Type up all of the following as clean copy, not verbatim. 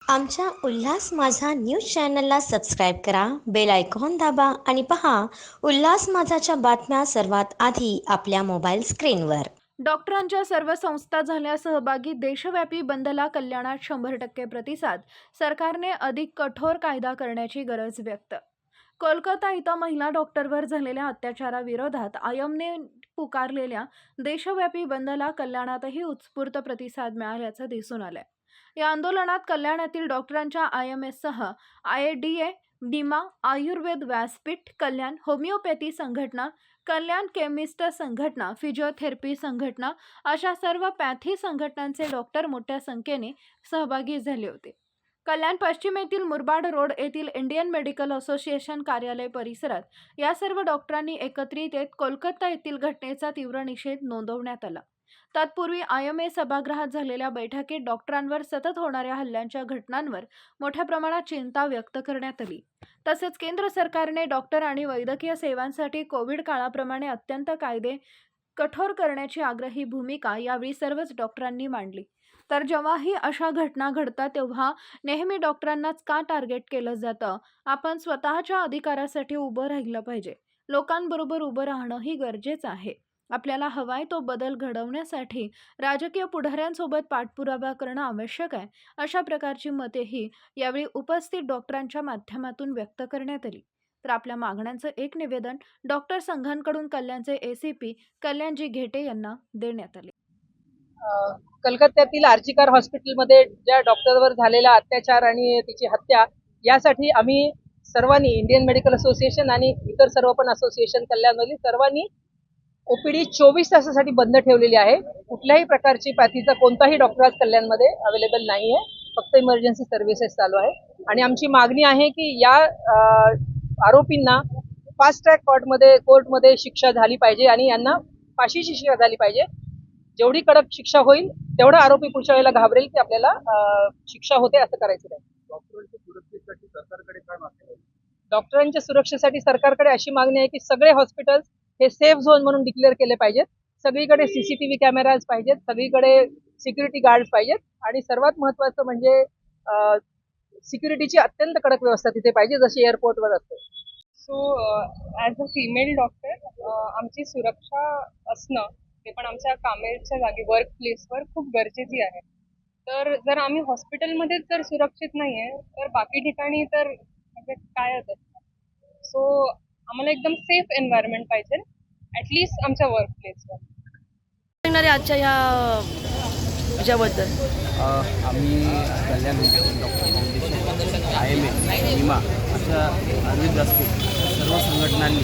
आमच्या उल्हास माझा न्यूज चॅनलला सबस्क्राईब करा, बेल आयकॉन दाबा आणि पहा उल्हास माझाच्या बातम्या सर्वात आधी आपल्या मोबाईल स्क्रीनवर. डॉक्टरांच्या सर्व संस्था झाल्या सहभागी. देशव्यापी बंदला कल्याणात 100% प्रतिसाद. सरकारने अधिक कठोर कायदा करण्याची गरज व्यक्त. कोलकाता इथं महिला डॉक्टरवर झालेल्या अत्याचाराविरोधात आयमने पुकारलेल्या देशव्यापी बंदला कल्याणातही उत्स्फूर्त प्रतिसाद मिळाल्याचं दिसून आलंय. या आंदोलनात कल्याणातील डॉक्टरांच्या आयएमएससह आयएडीए, निमा, आयुर्वेद व्यासपीठ, कल्याण होमिओपॅथी संघटना, कल्याण केमिस्ट संघटना, फिजिओथेरपी संघटना अशा सर्व पॅथी संघटनांचे डॉक्टर मोठ्या संख्येने सहभागी झाले होते. कल्याण पश्चिम येथील मुरबाड रोड येथील इंडियन मेडिकल असोसिएशन कार्यालय परिसरात या सर्व डॉक्टरांनी एकत्रित येत कोलकाता येथील घटनेचा तीव्र निषेध नोंदवण्यात आला. तत्पूर्वी आयएमए सभागृहात झालेल्या बैठकीत डॉक्टरांवर सतत होणाऱ्या हल्ल्यांच्या घटनांवर मोठ्या प्रमाणात चिंता व्यक्त करण्यात आली. तसेच केंद्र सरकारने डॉक्टर आणि वैद्यकीय सेवांसाठी कोविड काळाप्रमाणे अत्यंत कायदे कठोर करण्याची आग्रही भूमिका यावेळी सर्वच डॉक्टरांनी मांडली. तर जेव्हाही अशा घटना घडतात तेव्हा नेहमी डॉक्टरांनाच का टार्गेट केलं जातं? आपण स्वतःच्या अधिकारासाठी उभं राहिलं पाहिजे. लोकांबरोबर उभं राहणंही गरजेचं आहे. आपल्याला हवाय तो बदल घडवण्यासाठी राजकीय पुढाऱ्यांसोबत पाठपुरावा करणं आवश्यक आहे. अशा प्रकारची मतेही यावेळी उपस्थित डॉक्टरांच्या माध्यमातून व्यक्त करण्यात आली. तर आपल्या मागण्यांचं एक निवेदन डॉक्टर संघांकडून कल्याणचे एसीपी कल्याणजी घेटे यांना देण्यात आले. कलकत्त्यातील आर्जिकर हॉस्पिटलमध्ये ज्या डॉक्टरवर झालेला अत्याचार आणि तिची हत्या यासाठी आम्ही सर्वांनी इंडियन मेडिकल असोसिएशन आणि इतर सर्व पण असोसिएशन कल्याणमधील सर्वांनी ओपीडी 24 तासासाठी बंद ठेवलेली आहे. कुठल्याही प्रकारची पॅथीचा कोणताही डॉक्टर आज कल्याणमध्ये अवेलेबल नाही आहे. फक्त इमर्जन्सी सर्व्हिसेस चालू आहे आणि आमची मागणी आहे की या आरोपींना फास्ट ट्रॅक कोर्टमध्ये शिक्षा झाली पाहिजे आणि यांना फाशीची शिक्षा झाली पाहिजे. जेवढी कडक शिक्षा होईल तेवढं आरोपी पुढच्या वेळेला घाबरेल की आपल्याला शिक्षा होते असं करायचं नाही. डॉक्टरांच्या सुरक्षेसाठी सरकारकडे अशी मागणी आहे की सगळे हॉस्पिटल्स हे सेफ झोन म्हणून डिक्लेअर केले पाहिजेत. सगळीकडे सीसीटीव्ही कॅमेराज पाहिजेत, सगळीकडे सिक्युरिटी गार्ड्स पाहिजेत आणि सर्वात महत्त्वाचं म्हणजे सिक्युरिटीची अत्यंत कडक व्यवस्था तिथे पाहिजे जशी एअरपोर्टवर असते. So as a female doctor आमची सुरक्षा असणं ते पण आमच्या कामाच्या जागी वर्क प्लेसवर खूप गरजेची आहे. तर जर आम्ही हॉस्पिटलमध्येच जर सुरक्षित नाही आहे तर बाकी ठिकाणी तर म्हणजे कायच असतं. सो आम्हाला एकदम सेफ एन्व्हायरमेंट पाहिजे ॲटलिस्ट आमच्या वर्क प्लेसवर. आजच्या या याच्याबद्दल आम्ही कल्याण डॉक्टर फाउंडेशन, आयएमए, निमा अशा आयुर्वेद व्यासपीठ सर्व संघटनांनी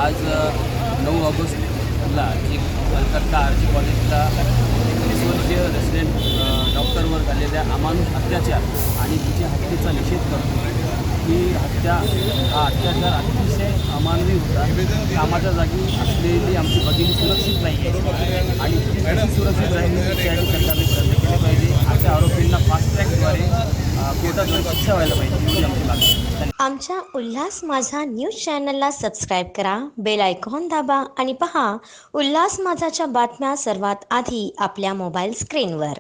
आज 9 ऑगस्टला जे कलकत्ता आरजी कॉलेजला 21 वर्षीय रेसिडेंट डॉक्टरवर झालेल्या अमानुष अत्याचार आणि तिच्या हत्येचा निषेध करतो. ही हत्या हा अत्याचार अतिशय अमानवी होता. कामाच्या जागी असलेली आमची भगिनी सुरक्षित नाही आहे आणि ती सुरक्षित राहिली त्यासाठी सरकारने प्रयत्न केले पाहिजे. अशा आरोपींना फास्ट ट्रॅकद्वारे कोर्टात शिक्षा व्हायला पाहिजे एवढी आमची मागणी. आमच्या उल्हास माझा न्यूज चॅनलला सबस्क्राईब करा, बेल आयकॉन दाबा आणि पहा उल्हास माझाच्या बातम्या सर्वात आधी आपल्या मोबाईल स्क्रीनवर.